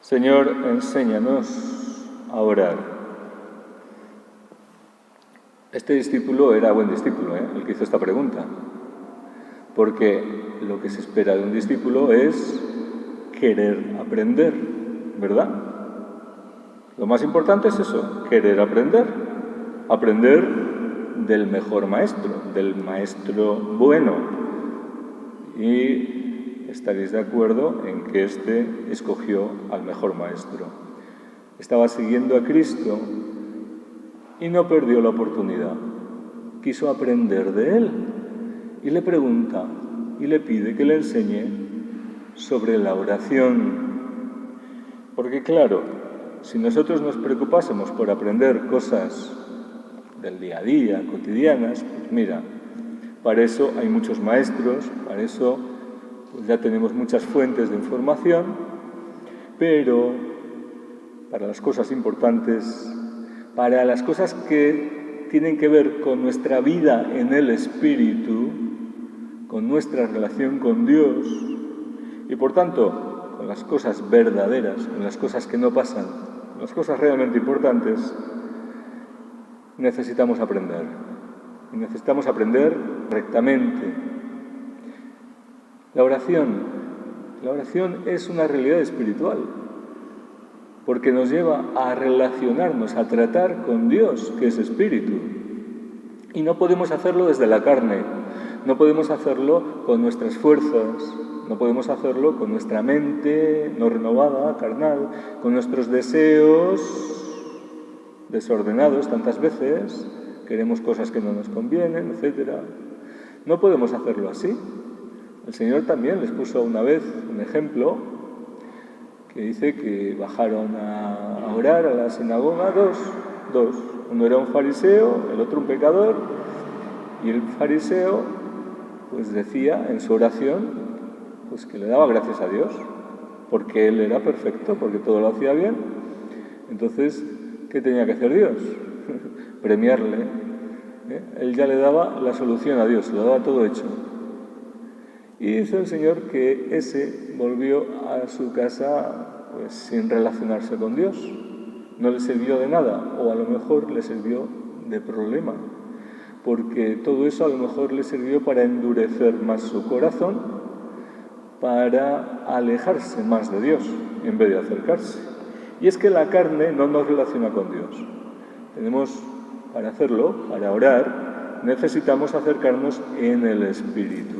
Señor, enséñanos a orar. Este discípulo era buen discípulo, el que hizo esta pregunta, porque lo que se espera de un discípulo es querer aprender, ¿verdad? Lo más importante es eso, querer aprender. Aprender del mejor maestro, del maestro bueno. Y estaréis de acuerdo en que éste escogió al mejor maestro. Estaba siguiendo a Cristo y no perdió la oportunidad. Quiso aprender de él y le pregunta y le pide que le enseñe sobre la oración. Porque claro, si nosotros nos preocupásemos por aprender cosas del día a día, cotidianas, pues mira, para eso hay muchos maestros, para eso pues ya tenemos muchas fuentes de información, pero para las cosas importantes, para las cosas que tienen que ver con nuestra vida en el Espíritu, con nuestra relación con Dios, y por tanto, con las cosas verdaderas, con las cosas que no pasan, con las cosas realmente importantes, necesitamos aprender. Y necesitamos aprender rectamente. La oración es una realidad espiritual, porque nos lleva a relacionarnos, a tratar con Dios, que es espíritu. Y no podemos hacerlo desde la carne, no podemos hacerlo con nuestras fuerzas, no podemos hacerlo con nuestra mente no renovada, carnal, con nuestros deseos desordenados tantas veces, queremos cosas que no nos convienen, etc. No podemos hacerlo así. El Señor también les puso una vez un ejemplo que dice que bajaron a orar a la sinagoga dos. Uno era un fariseo, el otro un pecador, y el fariseo pues decía en su oración pues que le daba gracias a Dios, porque él era perfecto, porque todo lo hacía bien. Entonces, ¿qué tenía que hacer Dios? Premiarle. Él ya le daba la solución a Dios, lo daba todo hecho. Y dice el Señor que ese volvió a su casa pues sin relacionarse con Dios. No le sirvió de nada, o a lo mejor le sirvió de problema, porque todo eso a lo mejor le sirvió para endurecer más su corazón, para alejarse más de Dios en vez de acercarse. Y es que la carne no nos relaciona con Dios. Para hacerlo, para orar, necesitamos acercarnos en el Espíritu.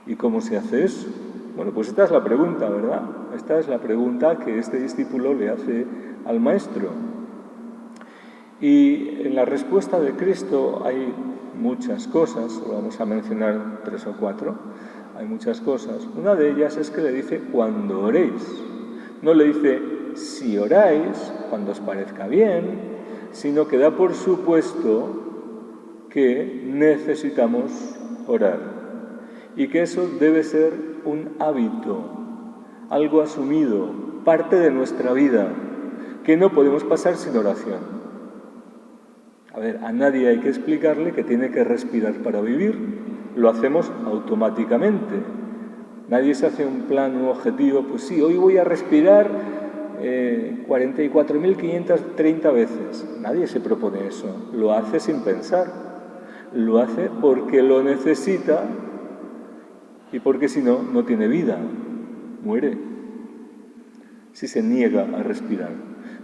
¿Y cómo se hace eso? Bueno, pues esta es la pregunta, ¿verdad? Esta es la pregunta que este discípulo le hace al Maestro. Y en la respuesta de Cristo hay muchas cosas, vamos a mencionar 3 o 4, hay muchas cosas. Una de ellas es que le dice cuando oréis. No le dice si oráis, cuando os parezca bien, sino que da por supuesto que necesitamos orar y que eso debe ser un hábito, algo asumido, parte de nuestra vida, que no podemos pasar sin oración. A ver, a nadie hay que explicarle que tiene que respirar para vivir, lo hacemos automáticamente. Nadie se hace un plan, un objetivo, pues sí, hoy voy a respirar 44.530 veces. Nadie se propone eso, lo hace sin pensar, lo hace porque lo necesita y porque si no, no tiene vida, muere, si se niega a respirar.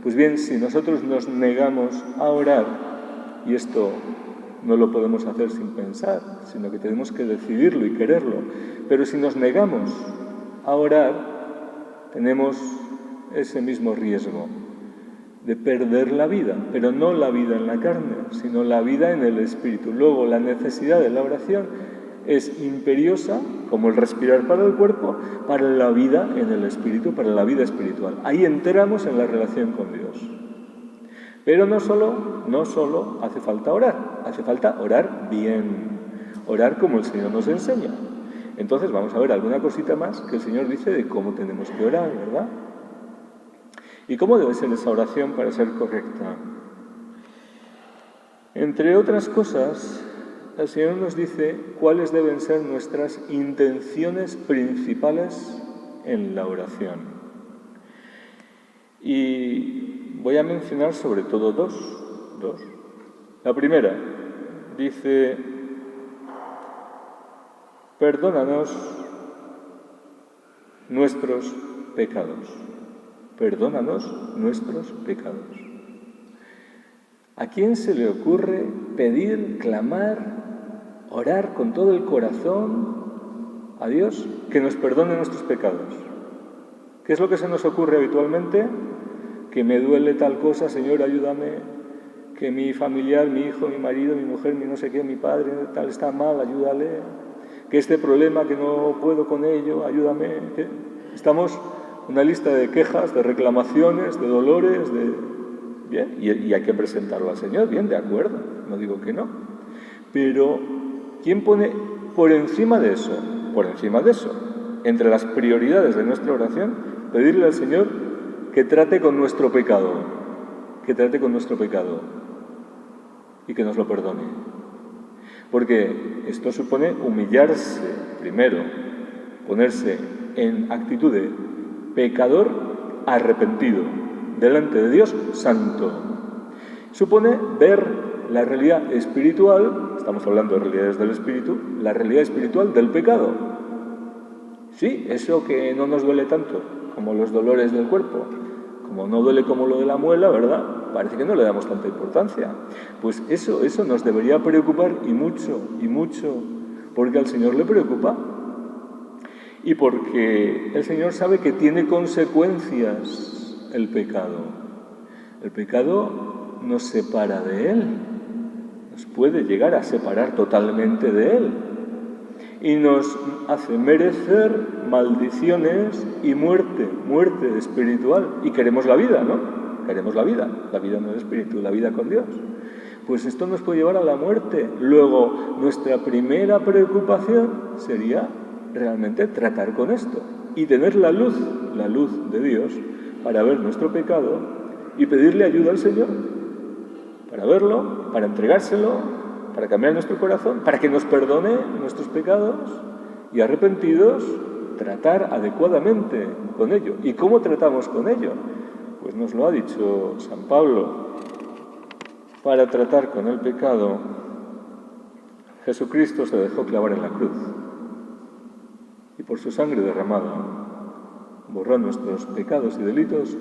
Pues bien, si nosotros nos negamos a orar, y esto no lo podemos hacer sin pensar, sino que tenemos que decidirlo y quererlo. Pero si nos negamos a orar, tenemos ese mismo riesgo de perder la vida, pero no la vida en la carne, sino la vida en el Espíritu. Luego, la necesidad de la oración es imperiosa, como el respirar para el cuerpo, para la vida en el Espíritu, para la vida espiritual. Ahí entramos en la relación con Dios. Pero no solo hace falta orar, hace falta orar bien, orar como el Señor nos enseña. Entonces vamos a ver alguna cosita más que el Señor dice de cómo tenemos que orar, ¿verdad? ¿Y cómo debe ser esa oración para ser correcta? Entre otras cosas, el Señor nos dice cuáles deben ser nuestras intenciones principales en la oración. Y voy a mencionar sobre todo dos. La primera dice: perdónanos nuestros pecados. Perdónanos nuestros pecados. ¿A quién se le ocurre pedir, clamar, orar con todo el corazón a Dios que nos perdone nuestros pecados? ¿Qué es lo que se nos ocurre habitualmente? Que me duele tal cosa, Señor, ayúdame. Que mi familiar, mi hijo, mi marido, mi mujer, mi no sé qué, mi padre, tal, está mal, ayúdale. Que este problema, que no puedo con ello, ayúdame. Estamos una lista de quejas, de reclamaciones, de dolores, Bien, y hay que presentarlo al Señor, bien, de acuerdo, no digo que no. Pero, ¿quién pone por encima de eso, entre las prioridades de nuestra oración, pedirle al Señor que trate con nuestro pecado, y que nos lo perdone? Porque esto supone humillarse primero, ponerse en actitud de pecador arrepentido delante de Dios santo. Supone ver la realidad espiritual, estamos hablando de realidades del espíritu, la realidad espiritual del pecado. Sí, eso que no nos duele tanto como los dolores del cuerpo, como no duele como lo de la muela, ¿verdad? Parece que no le damos tanta importancia. Pues eso nos debería preocupar y mucho, porque al Señor le preocupa y porque el Señor sabe que tiene consecuencias el pecado. El pecado nos separa de Él, nos puede llegar a separar totalmente de Él y nos hace merecer maldiciones y muerte espiritual. Y queremos la vida, ¿no? Queremos la vida no el espíritu, la vida con Dios. Pues esto nos puede llevar a la muerte. Luego, nuestra primera preocupación sería realmente tratar con esto y tener la luz de Dios para ver nuestro pecado y pedirle ayuda al Señor para verlo, para entregárselo, para cambiar nuestro corazón, para que nos perdone nuestros pecados y arrepentidos tratar adecuadamente con ello. ¿Y cómo tratamos con ello? Pues nos lo ha dicho San Pablo. Para tratar con el pecado, Jesucristo se dejó clavar en la cruz y por su sangre derramada borró nuestros pecados y delitos,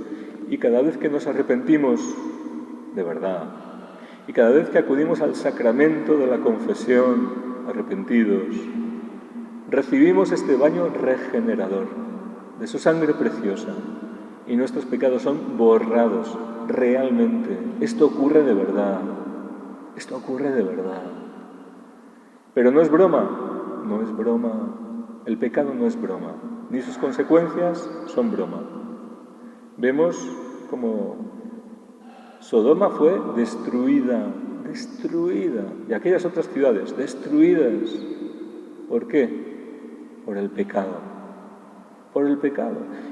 y cada vez que nos arrepentimos de verdad y cada vez que acudimos al sacramento de la confesión arrepentidos, recibimos este baño regenerador de su sangre preciosa y nuestros pecados son borrados realmente. Esto ocurre de verdad. Pero no es broma. El pecado no es broma, ni sus consecuencias son broma. Vemos como Sodoma fue destruida, y aquellas otras ciudades destruidas. ¿Por qué? Por el pecado.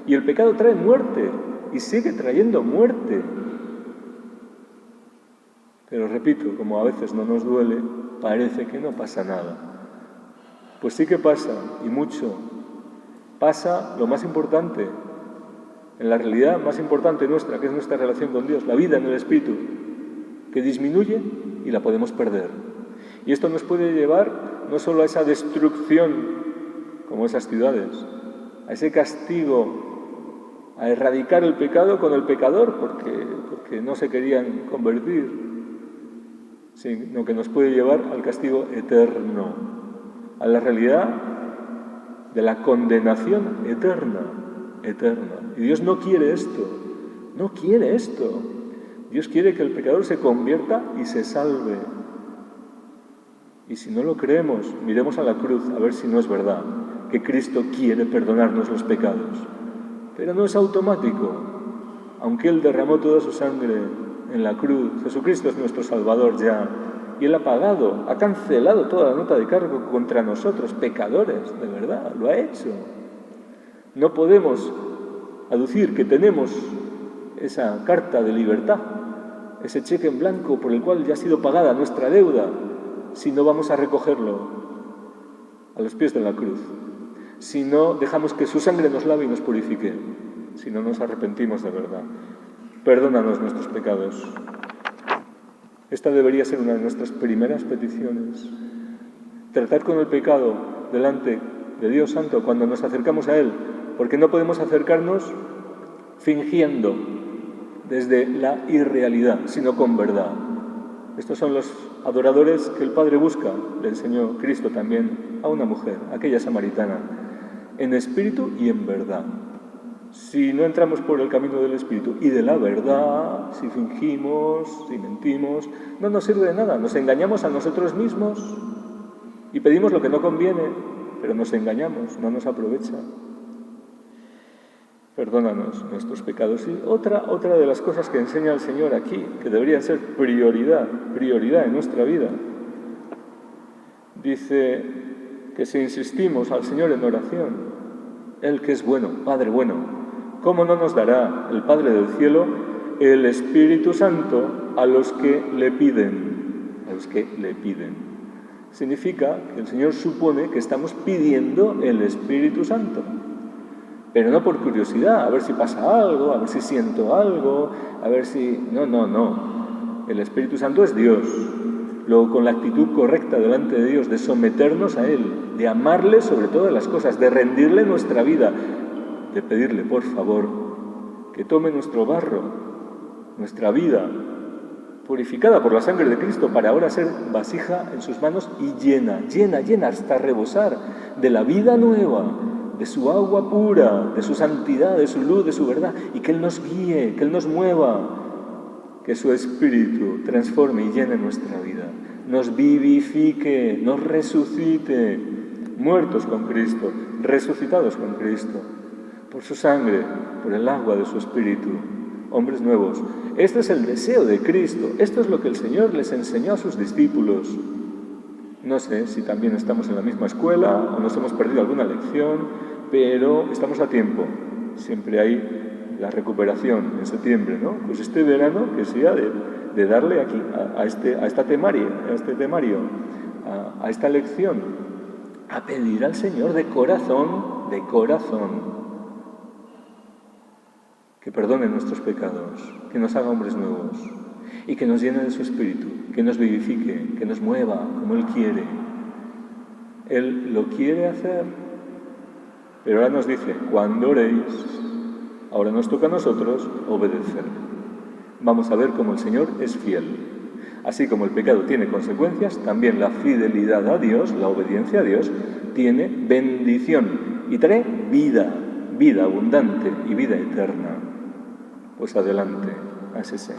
Y el pecado trae muerte, y sigue trayendo muerte. Pero repito, como a veces no nos duele, parece que no pasa nada. Pues sí que pasa, y mucho. Pasa lo más importante, en la realidad más importante nuestra, que es nuestra relación con Dios, la vida en el Espíritu, que disminuye y la podemos perder. Y esto nos puede llevar no solo a esa destrucción, como esas ciudades, a ese castigo, a erradicar el pecado con el pecador, porque no se querían convertir, sino que nos puede llevar al castigo eterno, a la realidad de la condenación eterna. Y Dios no quiere esto. Dios quiere que el pecador se convierta y se salve. Y si no lo creemos, miremos a la cruz a ver si no es verdad que Cristo quiere perdonarnos los pecados. Pero no es automático. Aunque Él derramó toda su sangre en la cruz, Jesucristo es nuestro Salvador ya. Y Él ha pagado, ha cancelado toda la nota de cargo contra nosotros, pecadores, de verdad, lo ha hecho. No podemos aducir que tenemos esa carta de libertad, ese cheque en blanco por el cual ya ha sido pagada nuestra deuda, si no vamos a recogerlo a los pies de la cruz, si no dejamos que su sangre nos lave y nos purifique, si no nos arrepentimos de verdad. Perdónanos nuestros pecados. Esta debería ser una de nuestras primeras peticiones. Tratar con el pecado delante de Dios Santo cuando nos acercamos a Él, porque no podemos acercarnos fingiendo desde la irrealidad, sino con verdad. Estos son los adoradores que el Padre busca, le enseñó Cristo también a una mujer, aquella samaritana, en espíritu y en verdad. Si no entramos por el camino del espíritu y de la verdad, si fingimos, si mentimos, no nos sirve de nada, nos engañamos a nosotros mismos y pedimos lo que no conviene, pero nos engañamos, no nos aprovecha. Perdónanos nuestros pecados. Y otra de las cosas que enseña el Señor aquí, que deberían ser prioridad en nuestra vida, dice que si insistimos al Señor en oración, Él que es bueno, Padre bueno, ¿cómo no nos dará el Padre del cielo el Espíritu Santo a los que le piden? A los que le piden. Significa que el Señor supone que estamos pidiendo el Espíritu Santo. Pero no por curiosidad, a ver si pasa algo, a ver si siento algo, a ver si... No. El Espíritu Santo es Dios. Luego, con la actitud correcta delante de Dios, de someternos a Él, de amarle sobre todas las cosas, de rendirle nuestra vida, de pedirle, por favor, que tome nuestro barro, nuestra vida, purificada por la sangre de Cristo, para ahora ser vasija en sus manos y llena, hasta rebosar de la vida nueva, de su agua pura, de su santidad, de su luz, de su verdad, y que Él nos guíe, que Él nos mueva, que su Espíritu transforme y llene nuestra vida, nos vivifique, nos resucite, muertos con Cristo, resucitados con Cristo, por su sangre, por el agua de su Espíritu, hombres nuevos. Este es el deseo de Cristo, esto es lo que el Señor les enseñó a sus discípulos. No sé si también estamos en la misma escuela o nos hemos perdido alguna lección, pero estamos a tiempo. Siempre hay la recuperación en septiembre, ¿no? Pues este verano que sea de darle aquí a este temario, a esta lección, a pedir al Señor de corazón, que perdone nuestros pecados, que nos haga hombres nuevos y que nos llene de su Espíritu, que nos vivifique, que nos mueva como Él quiere. Él lo quiere hacer, pero ahora nos dice, cuando oréis, ahora nos toca a nosotros obedecer. Vamos a ver cómo el Señor es fiel. Así como el pecado tiene consecuencias, también la fidelidad a Dios, la obediencia a Dios, tiene bendición y trae vida abundante y vida eterna. Pues adelante, así sea.